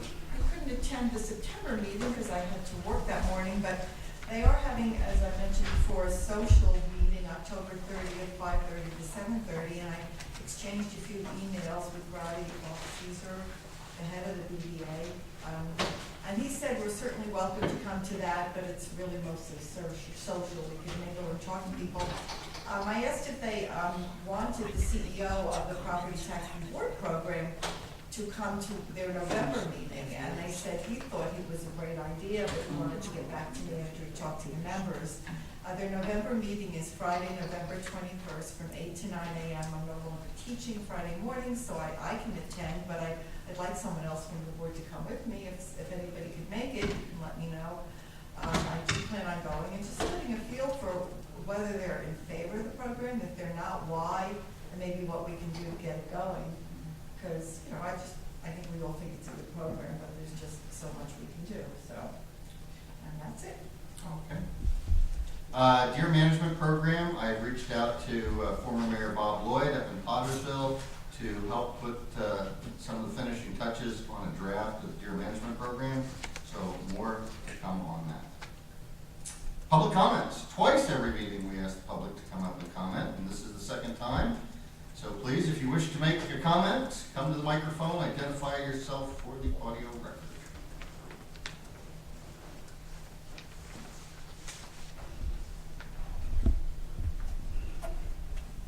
couldn't attend the September meeting because I had to work that morning, but they are having, as I mentioned before, a social meeting October 30th, 5:30 to 7:30, and I exchanged a few emails with Roddy Caesar, the head of the BDA. And he said we're certainly welcome to come to that, but it's really mostly social. We can mingle and talk to people. I asked if they wanted the CEO of the Property Tax Reward Program to come to their November meeting, and they said he thought it was a great idea, but he wanted to get back to me after he talked to the members. Their November meeting is Friday, November 21st from 8 to 9 a.m. I'm no longer teaching Friday mornings, so I can attend, but I'd like someone else from the board to come with me. If anybody could make it, you can let me know. I do plan on going and just getting a feel for whether they're in favor of the program. If they're not, why, and maybe what we can do to get it going. Because, you know, I think we all think it's a good program, but there's just so much we can do, so. And that's it. Okay. Deer management program, I reached out to former Mayor Bob Lloyd up in Pottersville to help put some of the finishing touches on a draft of the deer management program. So more to come on that. Public comments. Twice every meeting we ask the public to come up and comment, and this is the second time. So please, if you wish to make your comment, come to the microphone, identify yourself for the audio record.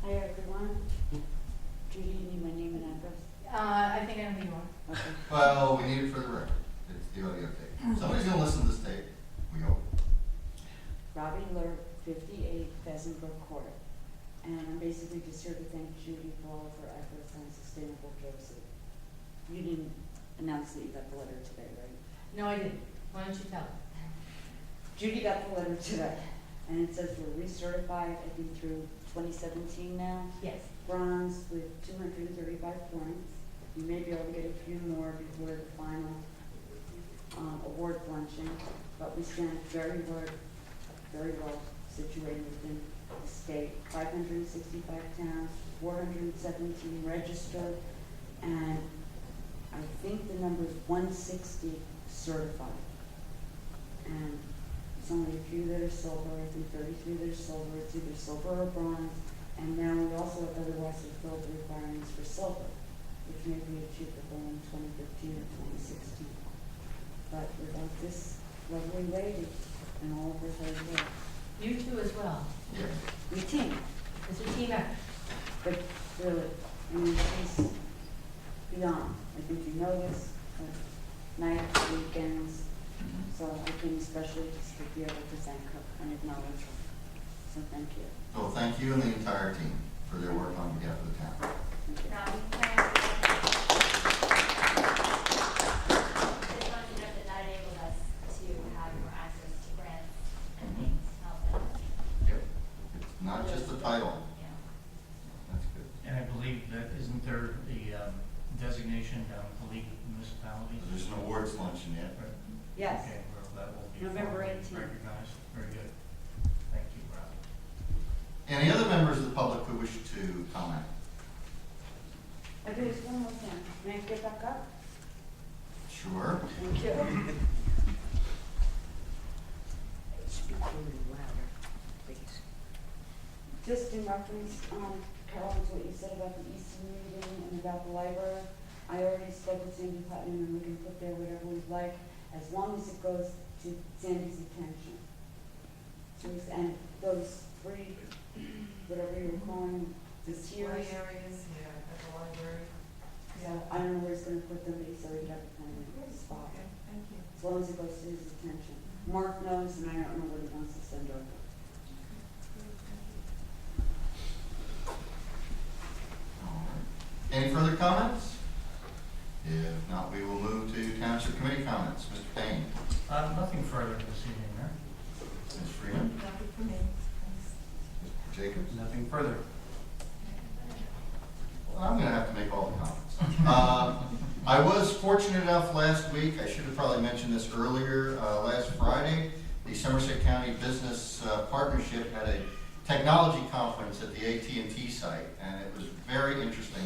Hi everyone. Do you need my name and address? I think I know who you are. Okay. Well, we need it for the record. It's the audio tape. Somebody's gonna listen to this tape. We hope. Robbie Lurk, 58 Pheasant Brook Court. And I'm basically just here to thank Judy for all of her efforts on sustainable Jersey. You didn't announce that you got the letter today, right? No, I didn't. Why don't you tell them? Judy got the letter today, and it says we're recertified, I think through 2017 now. Yes. Bronze with 235 points. You may be able to get a few more before the final award luncheon, but we stand very well situated within the state. 565 towns, 417 registered, and I think the number is 160 certified. And it's only a few that are silver, I think 33 that are silver, it's either silver or bronze, and now we also have otherwise fulfilled the requirements for silver, which may be achievable in 2015 or 2016. But without this lovely lady and all of her hard work, You too as well. we team. It's a team effort. But really, I mean, she's beyond. I think you know this, nights, weekends. So I came especially just to be able to thank her and acknowledge her. So thank you. So thank you and the entire team for their work on behalf of the town. Thank you. Just wanted to note that that enabled us to have more access to grants and things to help them. Yep. It's not just the title. Yeah. That's good. And I believe that, isn't there the designation down at the League of Municipalities? There's an awards luncheon yet. Right. Yes. Okay, well, that will be November formally 18th. recognized. Very good. Thank you, Rob. Any other members of the public who wish to comment? I do this one more thing. May I get back up? Sure. Thank you. Speak a little louder, please. Just in reference, Carol, to what you said about the Eastern meeting and about the library, I already spoke with Sandy Putnam and we can put there whatever we'd like, as long as it goes to Sandy's attention. And those three, whatever you were calling, the Display tiers. areas, yeah, at the library. So I don't know where he's gonna put them, but he said he'd have to find a spot. Okay, thank you. As long as it goes to his attention. Mark knows, and I don't know what he wants to send over. All right. Any further comments? If not, we will move to Township Committee comments. Mr. Payne. Nothing further this evening, Mayor. Ms. Freeman. Nothing for me. Thanks. Mr. Jacobs. Nothing further. Well, I'm gonna have to make all the comments. I was fortunate enough last week, I should have probably mentioned this earlier, last Friday, the Somerset County Business Partnership had a technology conference at the AT&T site, and it was very interesting.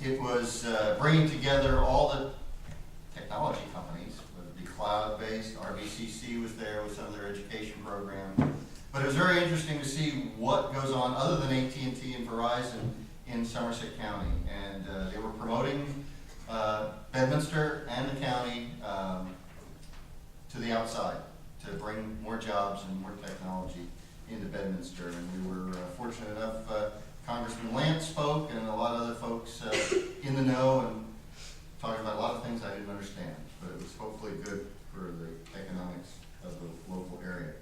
It was bringing together all the technology companies, whether it be cloud-based, RBCC was there with some of their education programs. But it was very interesting to see what goes on other than AT&T and Verizon in Somerset County. And they were promoting Bedminster and the county to the outside to bring more jobs and more technology into Bedminster. And we were fortunate enough, Congressman Lance spoke and a lot of other folks in the know and talking about a lot of things I didn't understand. But it was hopefully good for the economics of the local area.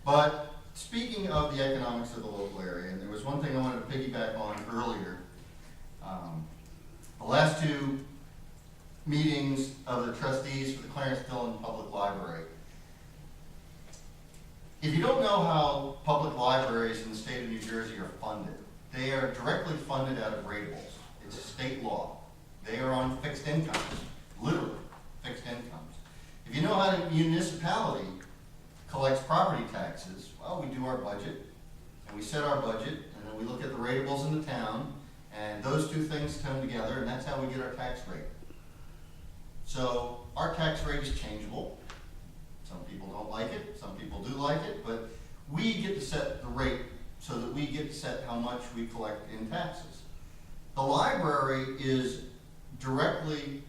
But speaking of the economics of the local area, and there was one thing I wanted to piggyback on earlier. The last two meetings of the trustees for the Clarence Dillon Public Library. If you don't know how public libraries in the state of New Jersey are funded, they are directly funded out of rateables. It's state law. They are on fixed incomes, literally fixed incomes. If you know how a municipality collects property taxes, well, we do our budget, and we set our budget, and then we look at the rateables in the town, and those two things come together, and that's how we get our tax rate. So our tax rate is changeable. Some people don't like it, some people do like it, but we get to set the rate so that we get to set how much we collect in taxes. The library is directly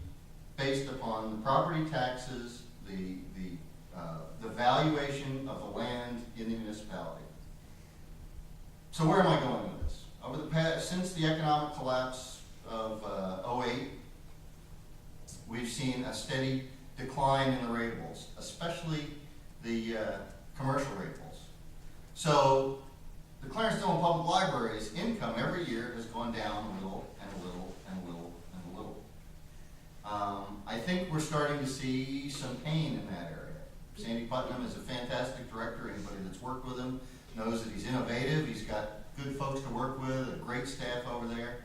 based upon the property taxes, the valuation of the land in the municipality. So where am I going with this? Over the past, since the economic collapse of 2008, we've seen a steady decline in the rateables, especially the commercial rateables. So the Clarence Dillon Public Library's income every year has gone down a little and a little and a little and a little. I think we're starting to see some pain in that area. Sandy Putnam is a fantastic director. Anybody that's worked with him knows that he's innovative. He's got good folks to work with, a great staff over there.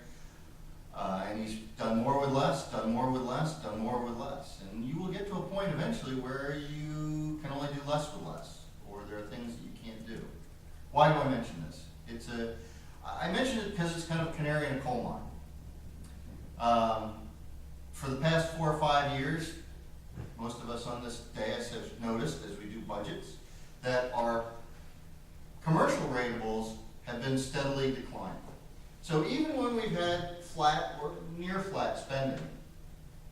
And he's done more with less, done more with less, done more with less. And you will get to a point eventually where you can only do less with less, or there are things that you can't do. Why do I mention this? I mention it because it's kind of a canary in a coal mine. For the past 4 or 5 years, most of us on this dais have noticed as we do budgets that our commercial rateables have been steadily declining. So even when we've had flat or near flat spending,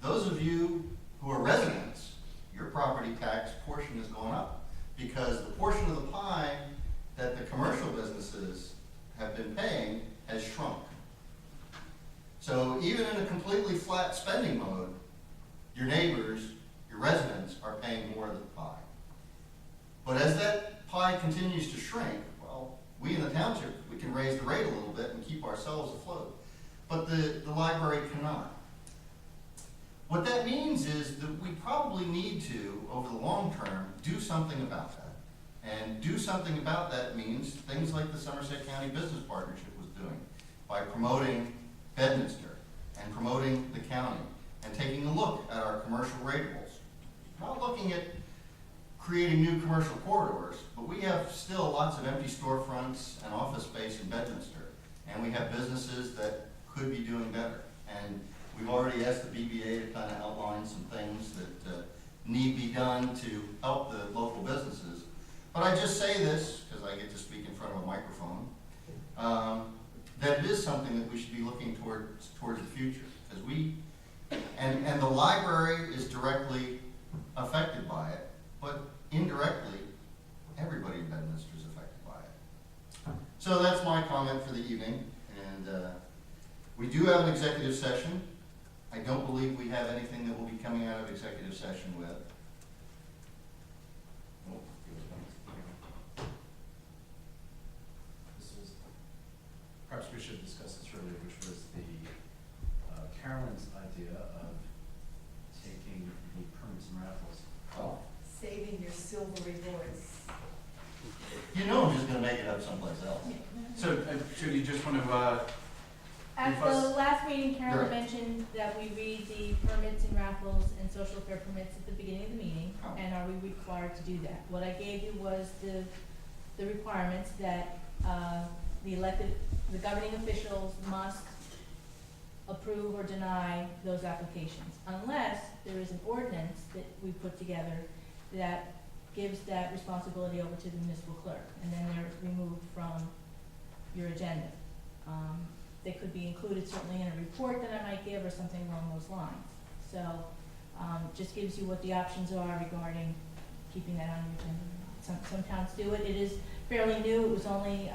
those of you who are residents, your property tax portion has gone up because the portion of the pie that the commercial businesses have been paying has shrunk. So even in a completely flat spending mode, your neighbors, your residents are paying more of the pie. But as that pie continues to shrink, well, we in the township, we can raise the rate a little bit and keep ourselves afloat. But the library cannot. What that means is that we probably need to, over the long term, do something about that. And do something about that means things like the Somerset County Business Partnership was doing by promoting Bedminster and promoting the county and taking a look at our commercial rateables. Not looking at creating new commercial corridors, but we have still lots of empty storefronts and office space in Bedminster. And we have businesses that could be doing better. And we've already asked the BBA to kind of outline some things that need be done to help the local businesses. But I just say this, because I get to speak in front of a microphone, that it is something that we should be looking towards the future. Because and the library is directly affected by it, but indirectly, everybody in Bedminster is affected by it. So that's my comment for the evening. And we do have an executive session. I don't believe we have anything that will be coming out of executive session with. Perhaps we should discuss this earlier, which was the Carolyn's idea of taking the permits and raffles off. Saving your silvery voice. You know I'm just going to make it up someplace else. So, Judy, just want to At the Because- last meeting, Carolyn Right. mentioned that we read the permits and raffles and social fair permits at the beginning of the meeting, Oh. and are we required to do that? What I gave you was the requirements that, the governing officials must approve or deny those applications, unless there is an ordinance that we put together that gives that responsibility over to the municipal clerk, and then they're removed from your agenda. They could be included certainly in a report that I might give or something along those lines. So, just gives you what the options are regarding keeping that on your agenda. Some towns do it. It is fairly new. It was only,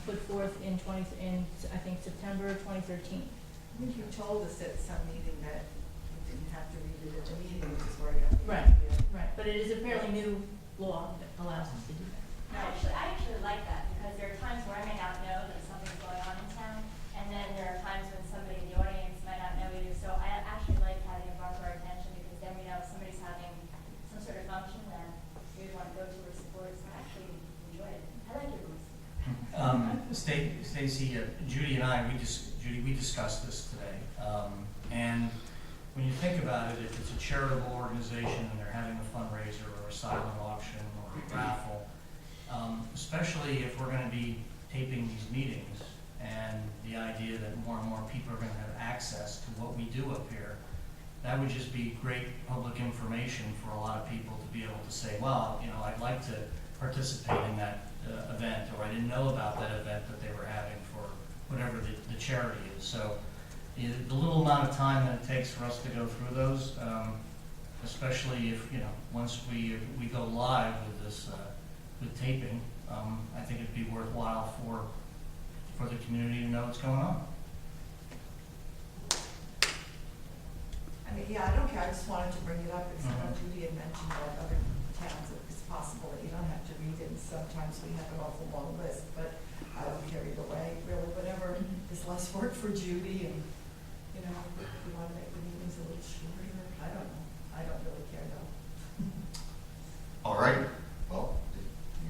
put forth in I think September 2013. I think you told us at some meeting that you didn't have to read it at the meeting, which is where I got the Right. idea. Right, but it is a fairly new law that allows us to do that. I actually like that, because there are times where I may not know that something's going on in town, and then there are times when somebody in the audience might not know either, so I actually like having it brought to our attention, because then we know if somebody's having some sort of function that we would want to go to or support, so I actually enjoy it. I like your voice. Stacy, Judy and I, Judy, we discussed this today. And when you think about it, if it's a charitable organization and they're having a fundraiser or a silent auction or a raffle, especially if we're gonna be taping these meetings, and the idea that more and more people are gonna have access to what we do up here, that would just be great public information for a lot of people to be able to say, well, you know, I'd like to participate in that event, or I didn't know about that event that they were having for whatever the charity is. So the little amount of time that it takes for us to go through those, especially if, you know, once we go live with this, with taping, I think it'd be worthwhile for the community to know what's going on. I mean, yeah, I don't care, I just wanted to bring it up, because Judy had mentioned that other towns, it's possible that you don't have to read it, and sometimes we have an awful long list, but I don't care either way, really, whatever is less work for Judy, and, you know, if you want to make the meetings a little shorter, I don't know, I don't really care though. All right, well.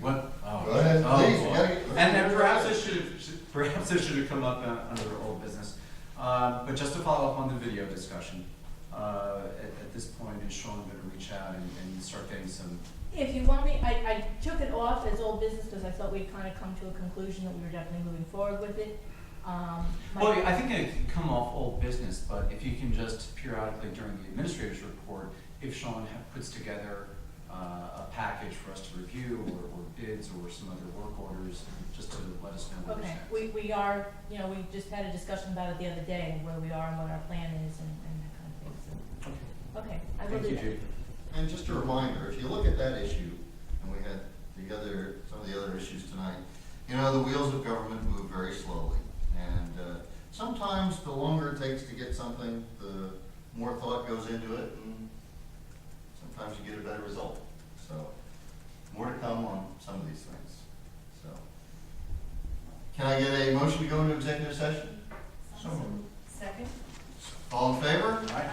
What? Oh. Go ahead, Oh, please. You boy. gotta get- And perhaps this should have come up under old business. But just to follow up on the video discussion, at this point, is Sean going to reach out and start getting some? If you want me, I took it off as old business because I thought we'd kind of come to a conclusion that we were definitely moving forward with it. Well, I think it can come off old business, but if you can just periodically during the administrator's report, if Sean puts together a package for us to review, or bids, or some other work orders, just to let us know where Okay, we're at. we are, you know, we just had a discussion about it the other day, where we are and what our plan is and that kind of thing, so. Okay, I will Thank do you, that. Judy. And just a reminder, if you look at that issue, and we had some of the other issues tonight, you know, the wheels of government move very slowly. And sometimes the longer it takes to get something, the more thought goes into it, and sometimes you get a better result. So, more to come on some of these things. So, can I get a motion to go into executive session? Second? All in favor? All right.